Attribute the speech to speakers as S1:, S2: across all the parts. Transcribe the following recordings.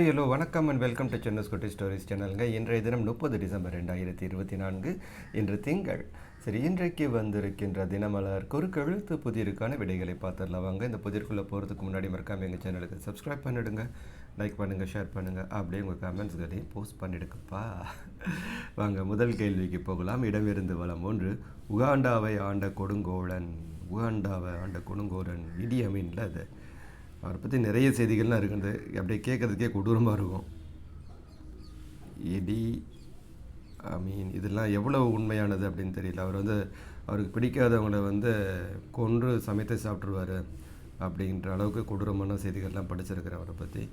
S1: Hello வணக்கம் and welcome to Chennai குட்டி stories சேனலுங்க. இன்றைய தினம் 30 டிசம்பர் 2024 இன்று திங்கள். சரி, இன்றைக்கு வந்திருக்கின்ற தினமலர் குறுக்கெழுத்து புதிருக்கான விடைகளை பார்த்துடலாம் வாங்க. இந்த புதிருக்குள்ளே போகிறதுக்கு முன்னாடி மறக்காமல் எங்கள் சேனலுக்கு சப்ஸ்கிரைப் பண்ணிவிடுங்க, லைக் பண்ணுங்கள், ஷேர் பண்ணுங்கள், அப்படியே உங்கள் கமெண்ட்ஸ்களையும் போஸ்ட் பண்ணிடுங்கப்பா. வாங்க முதல் கேள்விக்கு போகலாம். இடமிருந்து வளம் 1. உகாண்டாவை ஆண்ட கொடுங்கோழன். உகாண்டாவை ஆண்ட கொடுங்கோழன் இடி அமீனில் அது அவரை பற்றி நிறைய செய்திகள்லாம் இருக்குது. அப்படியே கேட்குறதுக்கே கொடூரமாக இருக்கும். இடி அமீன் இதெல்லாம் எவ்வளோ உண்மையானது அப்படின்னு தெரியல. அவருக்கு பிடிக்காதவங்களை கொன்று சமைத்து சாப்பிட்ருவார் அப்படின்ற அளவுக்கு கொடூரமான செய்திகள்லாம் படிச்சிருக்கிறேன் அவரை பற்றி.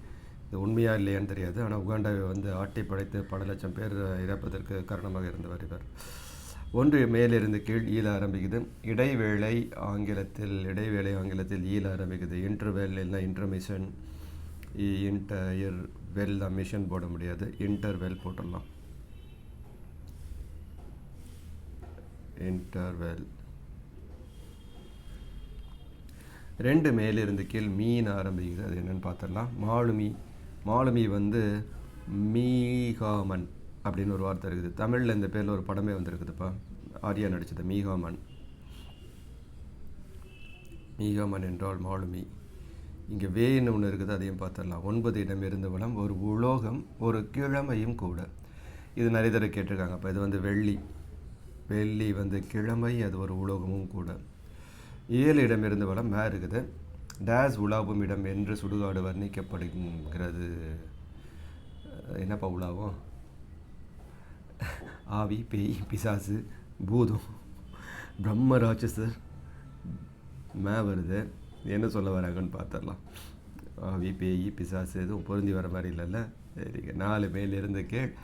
S1: இது உண்மையாக இல்லையான்னு தெரியாது. ஆனால் உகாண்டாவை ஆட்டி படைத்து பல லட்சம் பேர் இறப்பதற்கு காரணமாக இருந்தவர் இவர். 1 மேலிருந்து கீழ் ஈல ஆரம்பிக்குது. இடைவேளை ஆங்கிலத்தில் ஈல ஆரம்பிக்குது. இன்டர்வெல் இல்லை இன்டர்மிஷன். இன்டர்வெல் தான், மிஷன் போட முடியாது, இன்டர்வெல் போட்டுடலாம். இன்டர்வெல். 2 மேலிருந்து கீழ் மீன் ஆரம்பிக்குது. அது என்னென்னு பார்த்துடலாம். மாலுமி மீகாமன் அப்படின்னு ஒரு வார்த்தை இருக்குது. தமிழில் இந்த பேரில் ஒரு படமே வந்திருக்குதுப்பா, ஆர்யா நடிச்சது. மீகாமன் என்றால் மாலுமி. இங்கே வேன்னு ஒன்று இருக்குது, அதையும் பார்த்துடலாம். 9 இடமிருந்து வளம் ஒரு உலோகம் ஒரு கிழமையும் கூட. இது நிறைய தடவை கேட்டிருக்காங்க. அப்போ இது வெள்ளி கிழமை, அது ஒரு உலோகமும் கூட. 7 இடமிருந்து வளம் மே இருக்குது. டேஸ் உலாவும் இடம் என்று சுடுகாடு வர்ணிக்கப்படுகிறது. என்னப்பா உலாவும்? ஆவி, பேய், பிசாசு, பூதம், பிரம்ம ராட்சசர். மே வருது, என்ன சொல்ல வராங்கன்னு பார்த்துடலாம். ஆவி, பேய், பிசாசு எதுவும் பொருந்தி வர மாதிரி இல்லைல்ல. சரிங்க. 4 மேலிருந்து கீழ்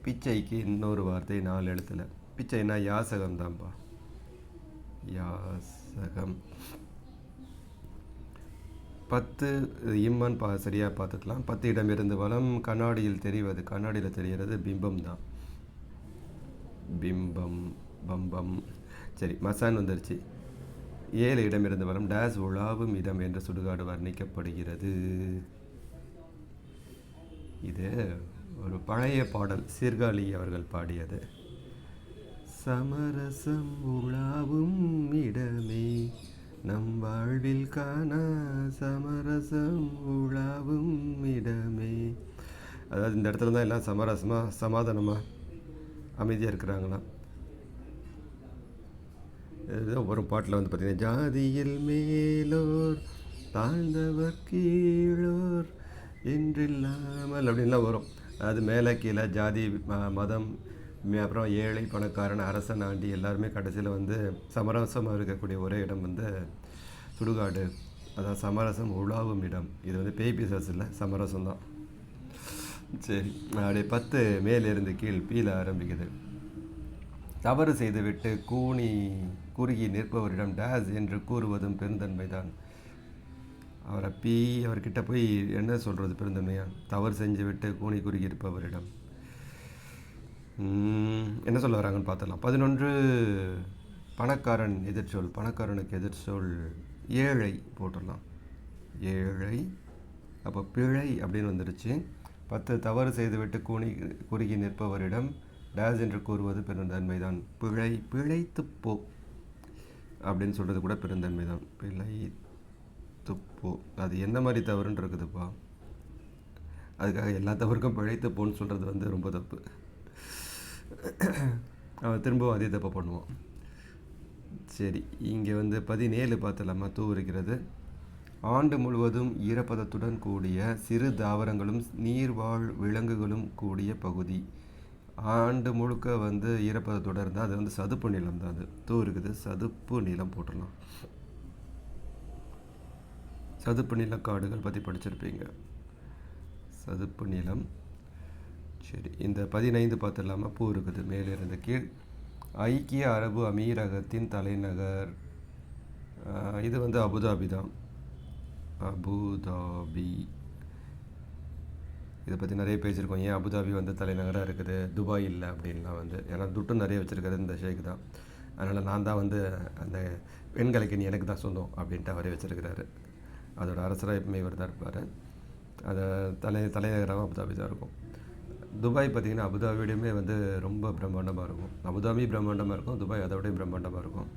S1: பிச்சைக்கு இன்னொரு வார்த்தை 4 எழுத்துல. பிச்சைன்னா யாசகம் தான்ப்பா, யாசகம். 10 இம்மன் சரியாக பார்த்துக்கலாம். 10 இடமிருந்து வளம் கண்ணாடியில் தெரிகிறது பிம்பம் தான். பம்பம். சரி, மசான் வந்துருச்சு. 7 இடமிருந்து வளம் டேஸ் உலாவும் இடம் என்ற சுடுகாடு வர்ணிக்கப்படுகிறது. இது ஒரு பழைய பாடல், சீர்காழி அவர்கள் பாடியது. சமரசம் உலாவும் இடமே நம் வாழ்வில் காண, சமரசம் உலாவும் இடமே. அதாவது இந்த இடத்துல தான் எல்லாம் சமரசமாக சமாதானமாக அமைதியாக இருக்கிறாங்களாம். ஒரு பாட்டில் பார்த்திங்கன்னா, ஜாதியில் மேலோர் தாழ்ந்தவர் கீழோர் என்றில்லாமல் அப்படின்லாம் வரும். அது மேலே கீழே ஜாதி, மதம், அப்புறம் ஏழை, பணக்காரன், அரசன், ஆண்டி எல்லாருமே கடைசியில் சமரசமாக இருக்கக்கூடிய ஒரே இடம் சுடுகாடு. அதான் சமரசம் உலாவும் இடம். இது பேய் பிசாசு இல்லை, சமரசம் தான். சரி, அப்படியே 10 மேலிருந்து கீழ் பீல ஆரம்பிக்குது. தவறு செய்துவிட்டு குறுகி நிற்பவரிடம் டேஸ் என்று கூறுவதும் பெருந்தன்மைதான். அவர்கிட்ட போய் என்ன சொல்கிறது பெருந்தன்மையா? தவறு செஞ்சு விட்டு குறுகி இருப்பவரிடம் என்ன சொல்ல வராங்கன்னு பார்த்துடலாம். 11 பணக்காரன் எதிர்ச்சொல். பணக்காரனுக்கு எதிர்ச்சொல் ஏழை போட்டுடலாம். ஏழை. அப்போ பிழை அப்படின்னு வந்துருச்சு. 10 தவறு செய்துவிட்டு குறுகி நிற்பவரிடம் டேஸ் என்று கூறுவது பெருந்தன்மைதான். பிழைத்துப்போ அப்படின்னு சொல்கிறது கூட பெருந்தன்மைதான். பிழைத்துப்போ அது என்ன மாதிரி தவறுன்னு இருக்குதுப்பா. அதுக்காக எல்லா தவறுக்கும் பிழைத்துப்போன்னு சொல்கிறது ரொம்ப தப்பு. அவன் திரும்பவும் அதே தப்பு பண்ணுவான். சரி, இங்கே 17 பார்த்துலாமா? தூ இருக்கிறது. ஆண்டு முழுவதும் ஈரப்பதத்துடன் கூடிய சிறு தாவரங்களும் நீர்வாழ் விலங்குகளும் கூடிய பகுதி. ஆண்டு முழுக்க ஈரப்பதத்துடன் இருந்தால் அது சதுப்பு நிலம் தான். அது தூ இருக்குது, சதுப்பு நிலம் போட்டுடலாம். சதுப்பு நில காடுகள் பற்றி படிச்சிருப்பீங்க. சதுப்பு நிலம். சரி, இந்த 15 பார்த்துடலாமா? பூ இருக்குது மேலிருந்து கீழ். ஐக்கிய அரபு அமீரகத்தின் தலைநகர். இது அபுதாபி தான். அபுதாபி. இதை பற்றி நிறைய பேசியிருக்கோம். ஏன் அபுதாபி தலைநகராக இருக்குது, துபாய் இல்லை அப்படின்லாம் ஏன்னா துட்டும் நிறைய வச்சுருக்கிறது இந்த ஷேக் தான். அதனால் நான் தான் அந்த பெண்களுக்கு நீ எனக்கு தான் சொந்தம் அப்படின்ட்டு அவரே வச்சுருக்கிறாரு. அதோட அரசராக எப்பவுமே இவர் தான் இருப்பார். அதை தலைநகரம் அபுதாபி தான் இருக்கும். துபாய் பார்த்திங்கன்னா அபுதாபியுடையுமே வந்து ரொம்ப பிரம்மாண்டமாக இருக்கும். அபுதாபி பிரம்மாண்டமாக இருக்கும், துபாய் அதை விட பிரம்மாண்டமாக இருக்கும்.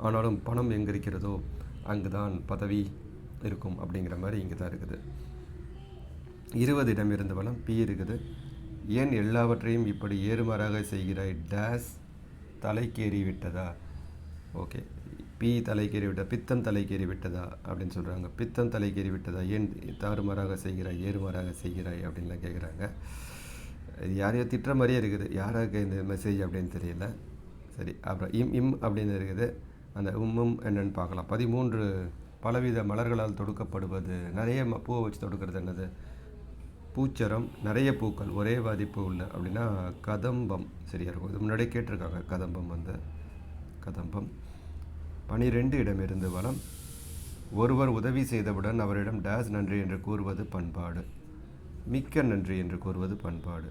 S1: ஆனாலும் பணம் எங்கே இருக்கிறதோ அங்கு தான் பதவி இருக்கும் அப்படிங்கிற மாதிரி இங்கே தான் இருக்குது. 20 இடம் இருந்த வளம் பி இருக்குது. ஏன் எல்லாவற்றையும் இப்படி ஏறுமாறாக செய்கிறாய் டேஸ் தலைக்கேறி விட்டதா? ஓகே, பி தலைக்கேறி விட்டா, பித்தம் தலைக்கேறி விட்டதா அப்படின்னு சொல்கிறாங்க. பித்தம் தலைக்கேறி விட்டதா, ஏன் தாறுமாறாக செய்கிறாய் ஏறுமாறாக செய்கிறாய் அப்படின்லாம் கேட்குறாங்க. இது யாரையோ திட்டுற மாதிரியே இருக்குது, யாராக இந்த மெசேஜ் அப்படின்னு தெரியல. சரி, அப்புறம் இம் அப்படின்னு இருக்குது. அந்த என்னென்னு பார்க்கலாம். 13 பலவித மலர்களால் தொடுக்கப்படுவது. நிறைய பூவை வச்சு தொடுக்கிறது என்னது? பூச்சரம், நிறைய பூக்கள், ஒரே பாதிப்பு உள்ள அப்படின்னா கதம்பம் சரியாக இருக்கும். இது முன்னாடியே கேட்டிருக்காங்க. கதம்பம் வந்து கதம்பம். 12 இடம் இருந்து வளம். ஒருவர் உதவி செய்தவுடன் அவரிடம் டேஸ் நன்றி என்று கூறுவது பண்பாடு. மிக்க நன்றி என்று கூறுவது பண்பாடு.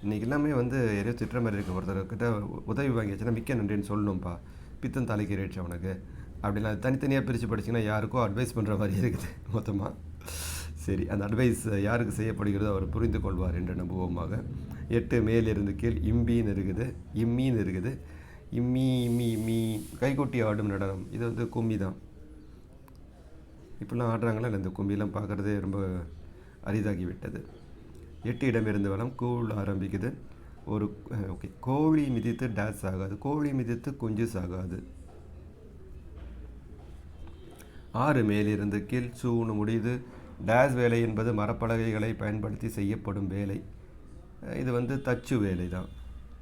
S1: இன்றைக்கி எல்லாமே வந்து எதையோ திட்டுற மாதிரி இருக்குது. ஒருத்தர்கிட்ட உதவி வாங்கிச்சுன்னா மிக்க நன்றின்னு சொல்லணும்ப்பா, பித்தம் தலைக்கேறிடுச்சு அவனுக்கு அப்படின்னா தனித்தனியாக பிரித்து படிச்சிங்கன்னா யாருக்கோ அட்வைஸ் பண்ணுற மாதிரி இருக்குது மொத்தமாக. சரி, அந்த அட்வைஸ் யாருக்கு செய்யப்படுகிறதோ அவர் புரிந்து கொள்வார் என்று நம்புவோமாக. 8 மேலிருந்து கீழ் இம்பின்னு இருக்குது, இம்மின்னு இருக்குது. இம்மி இம்மி இம்மி கைகொட்டி ஆடும் நடனம். இது வந்து கும்மி தான். இப்போல்லாம் ஆடுறாங்களா இல்லை? இந்த கும்மியெல்லாம் பார்க்குறதே ரொம்ப அரிதாகி விட்டது. 8 இடம் இருந்து வளம் கூழ் ஆரம்பிக்குது. ஒரு ஓகே, கோழி மிதித்து டேஸ் ஆகாது, கோழி மிதித்து குஞ்சு சாகாது. 6 மேலிருந்து கீழ் சூன்னு முடியுது. டேஸ் வேலை என்பது மரப்பலகைகளை பயன்படுத்தி செய்யப்படும் வேலை. இது வந்து தச்சு வேலை தான்.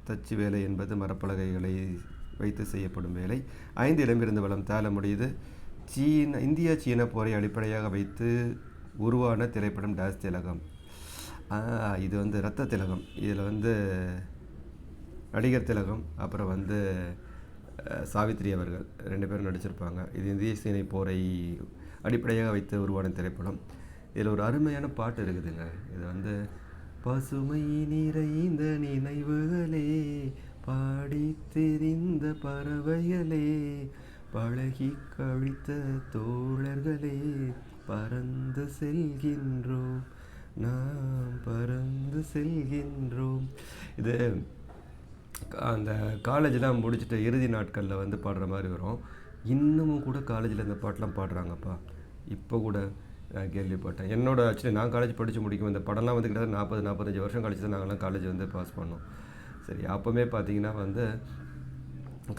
S1: தச்சு வேலை என்பது மரப்பலகைகளை வைத்து செய்யப்படும் வேலை. 5 இடமிருந்து வளம் தேல முடியுது. இந்தியா சீன போரை அடிப்படையாக வைத்து உருவான திரைப்படம் டேஸ் திலகம். இது வந்து ரத்த திலகம். இதில் வந்து நடிகர் திலகம் அப்புறம் வந்து சாவித்ரி அவர்கள் 2 பேரும் நடிச்சிருப்பாங்க. இது இந்திய சீனை போரை அடிப்படையாக வைத்து உருவான திரைப்படம். இதில் ஒரு அருமையான பாட்டு இருக்குதுங்க. இது வந்து பசுமை நிறைந்த நினைவுகளே, பாடி தெரிந்த பறவைகளே, பழகி கழித்த தோழர்களே, பறந்து செல்கின்றோம் நாம் பறந்து செல்கின்றோம். இது அந்த காலேஜெலாம் முடிச்சுட்டு இறுதி நாட்களில் வந்து பாடுற மாதிரி வரும். இன்னமும் கூட காலேஜில் இந்த பாட்டெலாம் பாடுறாங்கப்பா. இப்போ கூட நான் கேள்விப்பட்டேன். ஆக்சுவலி நான் காலேஜ் படித்து முடிக்கும் இந்த படம்லாம் வந்து கிட்டத்தட்ட 40-45 வருஷம் கழிச்சு தான் நாங்கள்லாம் காலேஜ் வந்து பாஸ் பண்ணோம். சரி, அப்போவுமே பார்த்திங்கன்னா வந்து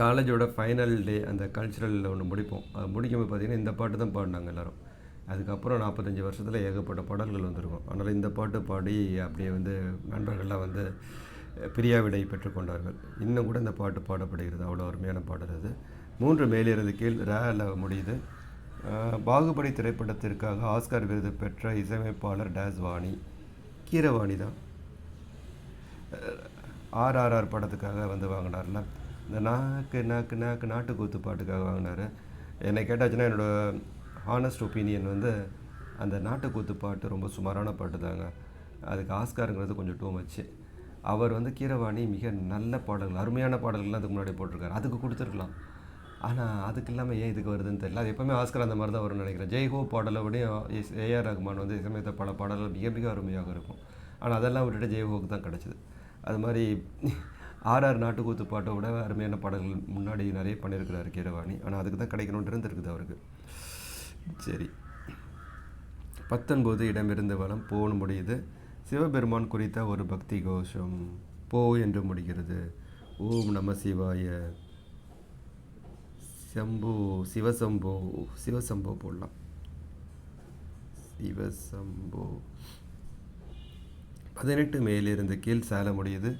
S1: காலேஜோட ஃபைனல் டே அந்த கல்ச்சுரலில் ஒன்று முடிப்போம். அது முடிக்கும்போது பார்த்திங்கன்னா இந்த பாட்டு தான் பாடினாங்க எல்லோரும். அதுக்கப்புறம் 45 வருஷத்தில் ஏகப்பட்ட பாடல்கள் வந்திருக்கும். அதனால் இந்த பாட்டு பாடி அப்படியே வந்து நண்பர்கள்லாம் வந்து பிரியாவிடை பெற்றுக்கொண்டார்கள். இன்னும் கூட இந்த பாட்டு பாடப்படுகிறது. அவ்வளோ அருமையான பாடல் அது. 3 மேலிருந்து கீழ் ரேல முடியுது. பாகுபலி திரைப்படத்திற்காக ஆஸ்கார் விருது பெற்ற இசையமைப்பாளர் டேஸ் வாணி. கீரவாணி தான். RRR படத்துக்காக வந்து வாங்கினார்ல, இந்த நாக்கு நாக்கு நாக்கு நாட்டுக்கூத்து பாட்டுக்காக வாங்கினார். என்னை கேட்டாச்சுன்னா என்னோடய ஹானஸ்ட் ஒப்பீனியன் வந்து அந்த நாட்டுக்கூத்து பாட்டு ரொம்ப சுமாரான பாட்டு தாங்க. அதுக்கு ஆஸ்காருங்கிறது கொஞ்சம் டூ மச்சு. அவர் வந்து கீரவாணி மிக நல்ல பாடல்கள், அருமையான பாடல்கள்லாம் அதுக்கு முன்னாடி போட்டிருக்காரு. அதுக்கு கொடுத்துருக்கலாம். ஆனால் அதுக்கு இல்லாமல் ஏன் இதுக்கு வருதுன்னு தெரியல. அது எப்போவுமே ஆஸ்கர் அந்த மாதிரி தான் வரும்னு நினைக்கிறேன். ஜெய்ஹோ பாடலோடையும் AR ரஹ்மான் வந்து இசையமைத்த பல பாடல்கள் மிக மிக அருமையாக இருக்கும். ஆனால் அதெல்லாம் விட்டுட்டு ஜெய்ஹோக்கு தான் கிடச்சிது. அது மாதிரி RR நாட்டுக்கூத்து பாட்டை விட அருமையான பாடல்கள் முன்னாடி நிறைய பண்ணியிருக்கிறாரு கீரவாணி. ஆனால் அதுக்கு தான் கிடைக்கணுன்ட்டு இருந்திருக்குது அவருக்கு. சரி, 19 இடமிருந்து வளம் போன்னு முடியுது. சிவபெருமான் குறித்த ஒரு பக்தி கோஷம் போ என்று முடிகிறது. ஓம் நம சிவாய சம்போ சிவசம்போ. சிவசம்போ போடலாம். சிவசம்போ. 18 மேலிருந்து கீழ் சேல முடியுது.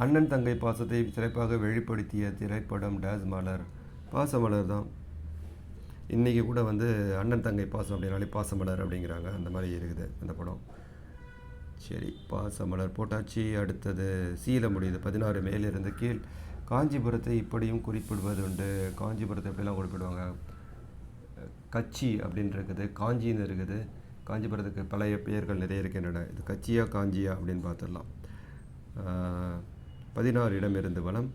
S1: அண்ணன் தங்கை பாசத்தை சிறப்பாக வெளிப்படுத்திய திரைப்படம் டேஸ் மலர். பாசமலர் தான். இன்றைக்கி கூட வந்து அண்ணன் தங்கை பாசம் அப்படின்னாலே பாசமலர் அப்படிங்கிறாங்க. அந்த மாதிரி இருக்குது அந்த படம். சரி, பாசமலர் போட்டாச்சு. அடுத்தது சீல முடியுது. 16 மேலிருந்து கீழ். காஞ்சிபுரத்தை இப்படியும் குறிப்பிடுவது உண்டு. காஞ்சிபுரத்தை எப்படிலாம் குறிப்பிடுவாங்க? கச்சி அப்படின்னு இருக்குது, காஞ்சின்னு இருக்குது. காஞ்சிபுரத்துக்கு பழைய பெயர்கள் நிறைய இருக்கின்றன. இது கச்சியா காஞ்சியா அப்படின்னு பார்த்துடலாம். 16 இடமிருந்து வளம்.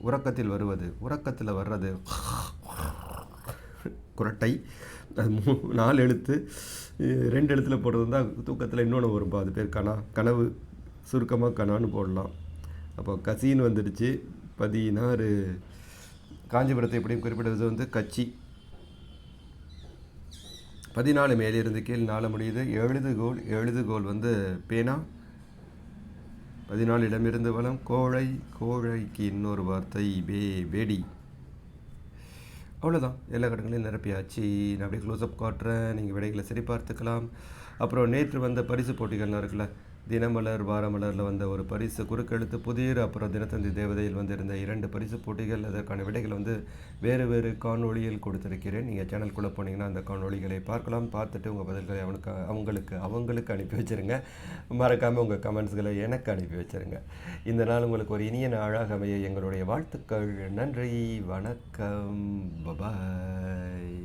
S1: உறக்கத்தில் வருவது. உறக்கத்தில் வர்றது குரட்டை. அது 4 எழுத்து. 2 எழுத்துல போடுறது தான் தூக்கத்தில் இன்னொன்று வரும்பா, அது பேர் கனா. கனவு, சுருக்கமாக கனான்னு போடலாம். அப்போ கசின்னு வந்துடுச்சு. 16 காஞ்சிபுரத்தை எப்படியும் குறிப்பிடுவது வந்து கச்சி. 14 மேலிருந்து கீழ் 4 முடியுது. எழுதுகோல், எழுதுகோல் வந்து பேனா. 14 இடமிருந்து வளம் கோழை, கோழைக்கு இன்னொரு வார்த்தை வேடி. அவ்வளோதான், எல்லா கட்டங்களையும் நிரப்பியாச்சு. நான் அப்படியே க்ளோஸ்அப் காட்டுறேன், நீங்கள் விடைகளை சரி பார்த்துக்கலாம். அப்புறம் நேற்று வந்த பரிசு போட்டிகள்லாம் இருக்குல்ல, தினமலர் வாரமலரில் வந்த ஒரு பரிசு குறுக்கெழுத்து புதிர், அப்புறம் தினத்தந்தி தேவதையில் வந்திருந்த 2 பரிசு போட்டிகள். அதற்கான விடைகள் வந்து வேறு வேறு காணொளியில் கொடுத்துருக்கிறேன். நீங்கள் சேனலுக்குள்ளே போனீங்கன்னா அந்த காணொளிகளை பார்க்கலாம். பார்த்துட்டு உங்கள் பதில்களை அவங்களுக்கு அனுப்பி வச்சுருங்க. மறக்காமல் உங்கள் கமெண்ட்ஸ்களை எனக்கு அனுப்பி வச்சுருங்க. இந்த நாள் உங்களுக்கு ஒரு இனிய நாளாக அமைய எங்களுடைய வாழ்த்துக்கள். நன்றி, வணக்கம், பபாய்.